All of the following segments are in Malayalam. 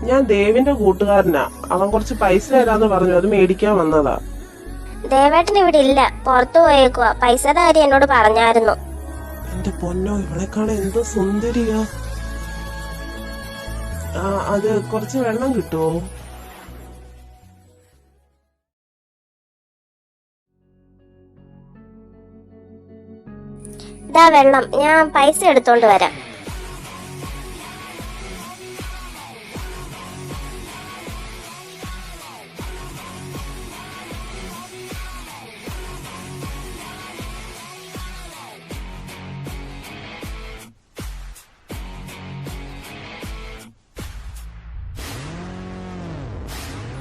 ഞാൻ ദേവിന്റെ കൂട്ടുകാരനാ. അവൻ കുറച്ച് പൈസ തരാന്ന് പറഞ്ഞു, അത് മേടിക്കാൻ വന്നതാ. ദേവേട്ടൻ ഇവിടെ ഇല്ല, പുറത്തു പോയേക്കുവാ. പൈസയുടെ കാര്യം എന്നോട് പറഞ്ഞായിരുന്നു. എന്റെ പൊന്നോ, ഇവളെ കാണാൻ എന്തോ സുന്ദരിയാ. അത് കുറച്ച് വെള്ളം കിട്ടുമോ? ഇതാ വെള്ളം, ഞാൻ പൈസ എടുത്തോണ്ട് വരാം.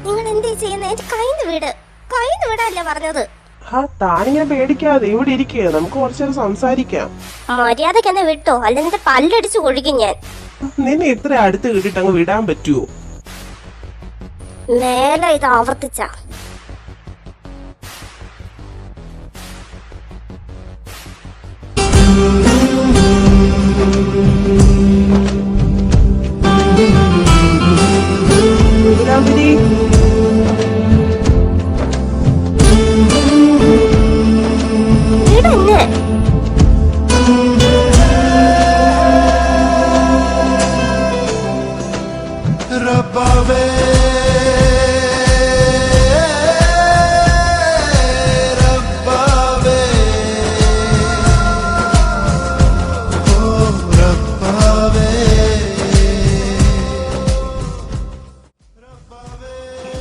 നിങ്ങൾ എന്തേ ചെയ്യുന്നത്? എന്റെ കൈന്ന് വീടല്ലേ പറഞ്ഞത്. താനിങ്ങനെ പേടിക്കാതെ ഇവിടെ ഇരിക്കുക, നമുക്ക് കുറച്ചേരം സംസാരിക്കാം. മര്യാദക്ക് എന്നെ വിട്ടോ, അല്ലെങ്കിൽ പല്ലടിച്ചു കൊഴിക്കും ഞാൻ. നിന്നെ ഇത്ര അടുത്ത് കിട്ടിട്ട് അങ്ങ് വിടാൻ പറ്റുമോ? മേലെ ഇത് ആവർത്തിച്ച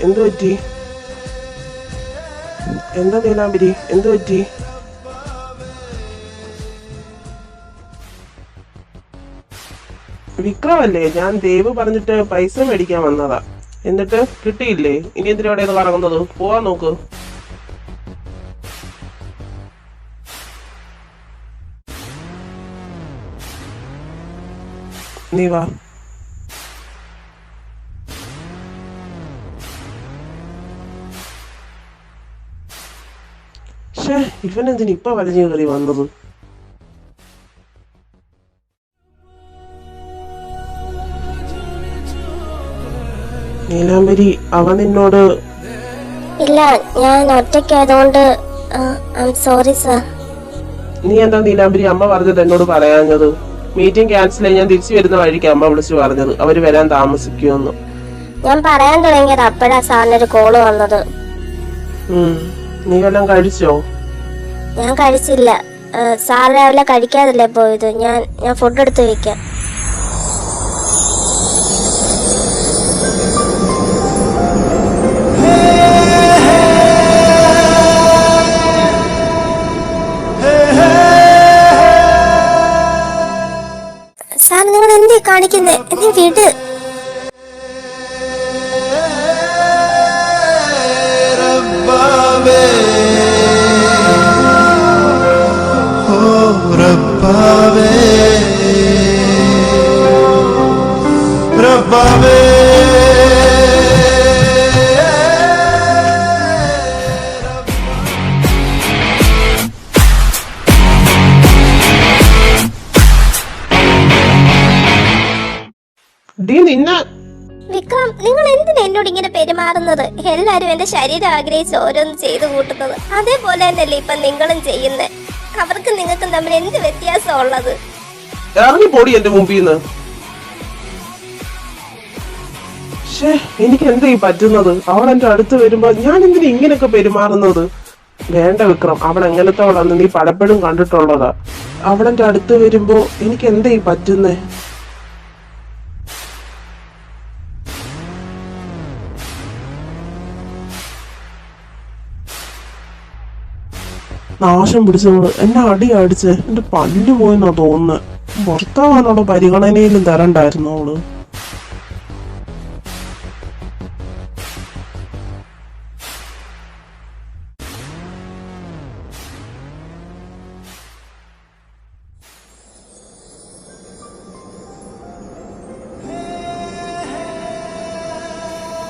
എന്തു പറ്റി? എന്താ നീലാംബരി, എന്തു പറ്റി? വിക്രമല്ലേ? ഞാൻ ദേവ് പറഞ്ഞിട്ട് പൈസ മേടിക്കാൻ വന്നതാ. എന്നിട്ട് കിട്ടിയില്ലേ? ഇനി എന്തിനാ അവിടെ കറങ്ങുന്നത്? പോവാൻ നോക്ക്. നീ വാ. ഇവനെന്തിന് ഇപ്പൊ വലിഞ്ഞു കയറി വന്നത്? നീലാംബരി, അവൻ നിന്നോട്? ഇല്ല, ഞാൻ ഒറ്റയ്ക്കായതുകൊണ്ട് സോറി സർ. നീ എന്താ നീലാംബരി അമ്മ പറഞ്ഞത് എന്നോട് പറയാഞ്ഞത്? മീറ്റിംഗ് ക്യാൻസൽ ചെയ്യാൻ ഞാൻ തിരിച്ചു വരുന്ന വഴിക്ക് അമ്മ വിളിച്ചു പറഞ്ഞത് അവര് വരാൻ താമസിക്കുമെന്ന്. ഞാൻ പറയാൻ തുടങ്ങിയത് അപ്പോഴാ സാറിനൊരു കോള് വന്നത്. നീ വല്ലതും കഴിച്ചോ? ഞാൻ കഴിച്ചില്ല. സാർ രാവിലെ കഴിക്കാതല്ലേ പോയത്. ഞാൻ ഫുഡ് എടുത്ത് വെക്കാം. സാർ നിങ്ങൾ എന്തേ കാണിക്കുന്നേ? എന്നെ വീട് വിക്രം, നിങ്ങൾ എന്തിനാ എന്നോട് ഇങ്ങനെ പെരുമാറുന്നത്? എല്ലാരും എന്റെ ശരീരം ആഗ്രഹിച്ച് ഓരോന്ന് ചെയ്തു കൂട്ടുന്നത് അതേപോലെ തന്നെയല്ലേ ഇപ്പൊ നിങ്ങളും ചെയ്യുന്നത്. അവർക്ക് നിങ്ങൾക്കും തമ്മിൽ എന്ത് വ്യത്യാസം ഉള്ളത്? എനിക്ക് എന്താ ഈ പറ്റുന്നത്? അവൾ എന്റെ അടുത്ത് വരുമ്പോ ഞാൻ എന്തിനാ ഇങ്ങനെയൊക്കെ പെരുമാറുന്നത്? വേണ്ട വിക്രം, അവൾ എങ്ങനത്തോളാന്ന് നീ പലപ്പോഴും കണ്ടിട്ടുള്ളതാ. അവളെന്റെ അടുത്ത് വരുമ്പോ എനിക്ക് എന്താ ഈ പറ്റുന്നേ? നാശം പിടിച്ചവള് എന്നെ അടിച്ചേ. എന്റെ പല്ല് പോയെന്നാ തോന്നുന്നത്. ഭർത്താവാനുള്ള പരിഗണനയിലും തരണ്ടായിരുന്നു അവള്.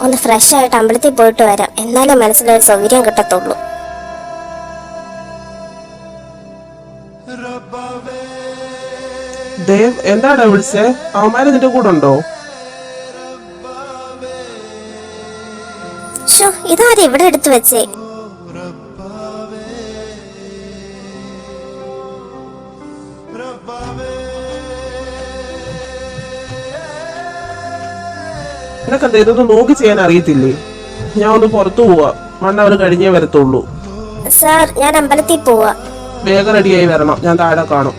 ഒന്ന് ഫ്രഷ് ആയിട്ട് അമ്പലത്തിൽ പോയിട്ട് വരാം, എന്നാലേ മനസ്സിലൊരു സൗകര്യം കിട്ടത്തുള്ളൂ. ദേവ്, എന്താടാ വിളിച്ചേ? അവന്മാര് നിന്റെ കൂടെ ഉണ്ടോ? ഇതാരും ഇവിടെ എടുത്തു വെച്ചേ? നിനക്കെന്താ ഇതൊന്നും നോക്കി ചെയ്യാൻ അറിയത്തില്ലേ? ഞാൻ ഒന്ന് പുറത്തു പോവാ, 1 hour കഴിഞ്ഞേ വരത്തുള്ളൂ. സാർ, ഞാൻ അമ്പലത്തിൽ പോവാ. വേഗം റെഡിയായി വരണം, ഞാൻ താഴെ കാണും.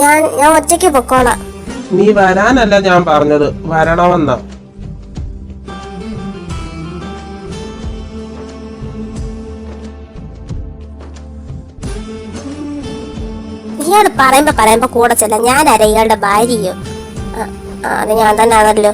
ഞാൻ ഒറ്റയ്ക്ക് പൊക്കോളാം. നീ വരാനല്ല ഞാൻ പറഞ്ഞത്, വരണമെന്നാ. ഇയാള് പറയുമ്പോ കൂടെ ചെല്ല. ഞാനാരാ ഇയാളുടെ ഭാര്യയോ? അത് ഞാൻ തന്നെ ആണല്ലോ.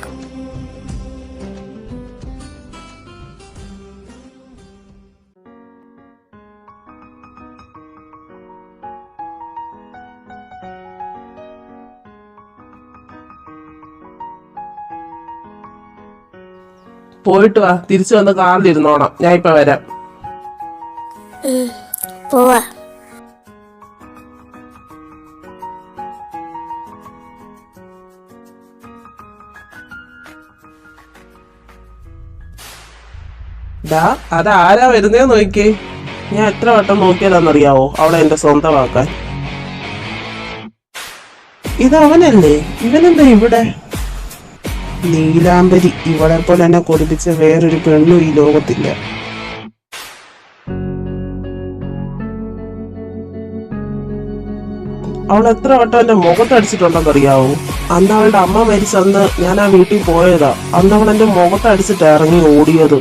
പോയിട്ട് വാ, തിരിച്ചു വന്ന് കാറിലിരുന്നോണം. ഞാൻ ഇപ്പൊ വരാം. പോവാ. ഡാ, അതാരാ വരുന്നേ നോക്കിയേ. ഞാൻ എത്ര വട്ടം നോക്കിയതാന്നറിയാവോ അവളെ എന്റെ സ്വന്തമാക്കാൻ. ഇതവനല്ലേ? ഇവനെന്താ ഇവിടെ? നീലാംബരി, ഇവളെ പോലെ എന്നെ കൊതിപ്പിച്ച വേറൊരു പെണ്ണും ഈ ലോകത്തില്ല. അവൾ എത്ര വട്ടം എന്റെ മുഖത്തടിച്ചിട്ടുണ്ടെന്നറിയാവോ? അന്ന് അവളുടെ അമ്മ മരിച്ചന്ന് ഞാൻ ആ വീട്ടിൽ പോയതാ. അന്ന് അവൾ എന്റെ മുഖത്തടിച്ചിട്ട് ഇറങ്ങി ഓടിയത്.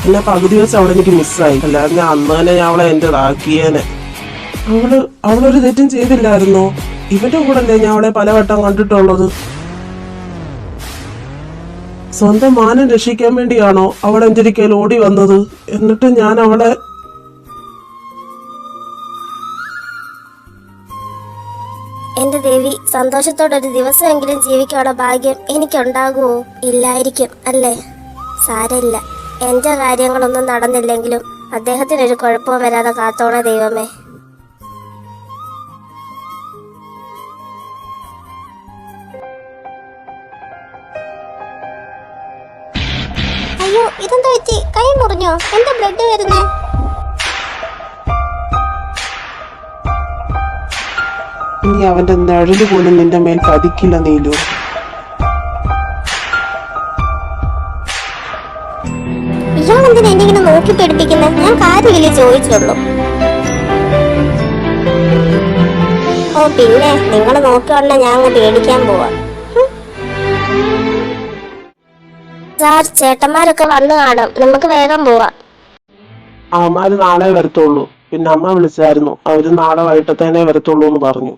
പിന്നെ പകുതി വെച്ച് അവളെ എനിക്ക് മിസ്സായി. അല്ലാതെ ഞാൻ അന്ന് തന്നെ ഞാൻ അവളെ എന്റേതാക്കിയേനെ. അവളൊരു തെറ്റും ചെയ്തില്ലായിരുന്നോ? ഇവന്റെ കൂടെ അല്ലേ ഞാൻ അവളെ പലവട്ടം കണ്ടിട്ടുള്ളത്? സ്വന്തം മാനം രക്ഷിക്കാൻ വേണ്ടിയാണോ അവൾ എന്റെ ഒരിക്കൽ ഓടി വന്നത്? എന്നിട്ട് ഞാൻ അവളെ എന്റെ ദേവി, സന്തോഷത്തോടെ ഒരു ദിവസമെങ്കിലും ജീവിക്കാനുള്ള ഭാഗ്യം എനിക്കുണ്ടാകുമോ? ഇല്ലായിരിക്കും അല്ലേ? സാരമില്ല, എന്റെ കാര്യങ്ങളൊന്നും നടന്നില്ലെങ്കിലും അദ്ദേഹത്തിനൊരു കുഴപ്പവും വരാതെ കാത്തോണേ ദൈവമേ. അയ്യോ, ഇതെന്താ പറ്റി? കൈ മുറിഞ്ഞോ? എന്താ ബ്ലഡ് വരുന്നേ? ഇനി അവന്റെ നിഴല് പോലും നിന്റെ മേൽ പതിക്കില്ല നീലു. ഇയാളെന്തിനാ എന്നെ ഇങ്ങനെ നോക്കി പേടിപ്പിക്കുന്നത്? ഞാൻ കാര്യമില്ലേ ചോദിച്ചുള്ളൂ. ഓ പിന്നെ, നിങ്ങൾ നോക്കിയോണ്ടേ ഞാൻ അങ്ങ് പേടിക്കാൻ പോവാ. സാർ, ചേട്ടന്മാരൊക്കെ വന്നു കാണും, നമുക്ക് വേഗം പോവാം. അവന്മാര് നാളെ വരത്തുള്ളൂ. പിന്നെ അമ്മ വിളിച്ചായിരുന്നു, അവര് നാളെ വൈകിട്ടത്തേനെ വരത്തുള്ളൂ എന്ന് പറഞ്ഞു.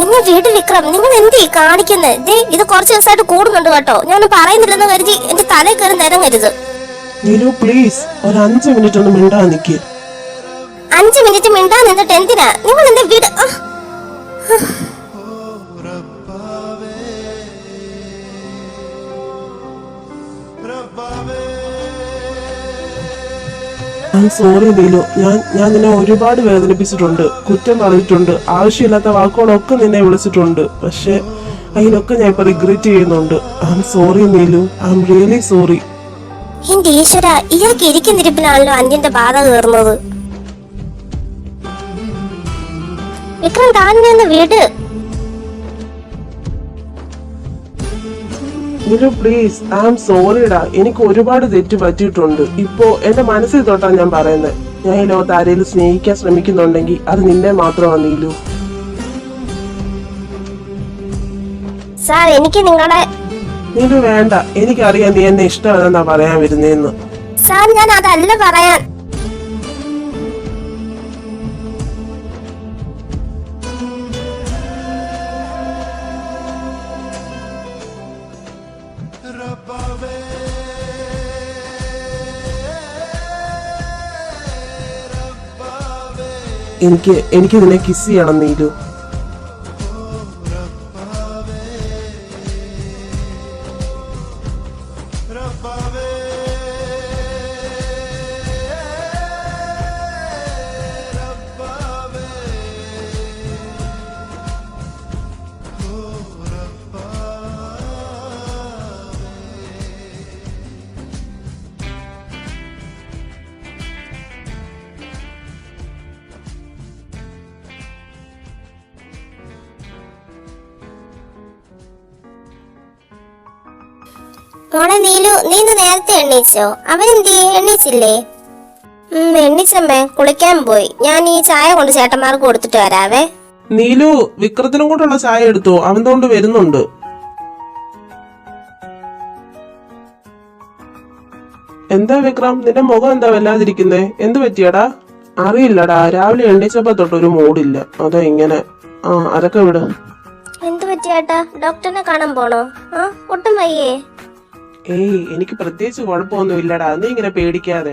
എന്നെ വീട് വിക്രം, നിങ്ങൾ എന്തീ കാണിക്കുന്നത്? ഇത് കുറച്ച് ദിവസമായിട്ട് കൂടുന്നുണ്ട് കേട്ടോ. ഞാൻ പറയുന്നില്ലെന്ന് കരുതി എന്റെ തലയിൽ കയറി നിരങ്ങരുത്. പ്ലീസ്, ഒരു 5 മിനിറ്റ് ഒന്ന് മിണ്ടാ നിക്ക്. 5 മിനിറ്റ് മിണ്ടാ നിന്നിട്ട് എന്തിനാ? നിങ്ങൾ എന്റെ വീട് സോറി നീലു, ഞാൻ നിന്നെ ഒരുപാട് വേദനിപ്പിച്ചിട്ടുണ്ട്, കുറ്റം പറഞ്ഞിട്ടുണ്ട്, ആവശ്യമില്ലാത്ത വാക്കുകളൊക്കെ നിന്നെ വിളിച്ചിട്ടുണ്ട്. പക്ഷെ അതിനൊക്കെ ഞാൻ ഇപ്പൊ റിഗ്രറ്റ് ചെയ്യുന്നുണ്ട്. I am sorry Neelu, I am really sorry. എന്റെ ഈശ്വര, ഇയാൾക്ക് ഇരിക്കുന്നിരിപ്പിനാണല്ലോ അന്യന്റെ ബാധ കയറുന്നത്. വിക്രം, താൻ വീട് പ്ലീസ്, ഐ ആം സോറിടാ. എനിക്ക് ഒരുപാട് തെറ്റ് പറ്റിയിട്ടുണ്ട്. ഇപ്പോ എന്റെ മനസ്സിൽ തൊട്ടാ ഞാൻ പറയുന്നത്. ഞാൻ ഈ ലോകത്ത് ആരെങ്കിലും സ്നേഹിക്കാൻ ശ്രമിക്കുന്നുണ്ടെങ്കിൽ അത് നിന്നെ മാത്രമാണ് നീലു. സാർ, എനിക്ക് നിങ്ങളെ നീലു വേണ്ട, എനിക്കറിയാം നീ എന്നെ ഇഷ്ടമല്ലെന്നാ പറയാൻ വരുന്നേന്ന്. സാർ, ഞാൻ അതല്ല പറയാൻ. എനിക്ക് നിന്നെ കിസ് ചെയ്യണം നീലു. മോളെ നീലു, നീ ഇന്ന് നേരത്തെ എണ്ണീച്ചോ? അവനെന്തി എണ്ണീച്ചില്ലേ? എണ്ണീച്ചമ്മേ, കുളിക്കാൻ പോയി. ഞാൻ ഈ ചായ കൊണ്ട് ചേട്ടന്മാർക്ക് കൊടുത്തിട്ട് വരാവേ. നീലു, വിക്രത്തിനും കൂടെയുള്ള ചായ എടുത്തോ, അവൻ കൊണ്ട് വരുന്നുണ്ട്. എന്താ വിക്രം, നിന്റെ മുഖം എന്താ വല്ലാതിരിക്കുന്നേ? എന്ത് പറ്റിയടാ? അറിയില്ലടാ, രാവിലെ എണ്ണീച്ചപ്പോ തൊട്ടൊരു മൂടില്ല, അതോ ഇങ്ങനെ. അതൊക്കെ വിട്. എന്ത് പറ്റിയാട്ടാ? ഡോക്ടറിനെ കാണാൻ പോണോ? ഒട്ടും വയ്യേ? ഏയ്, എനിക്ക് പ്രത്യേകിച്ച് കുഴപ്പമൊന്നും ഇല്ലടാ, നീ ഇങ്ങനെ പേടിക്കാതെ.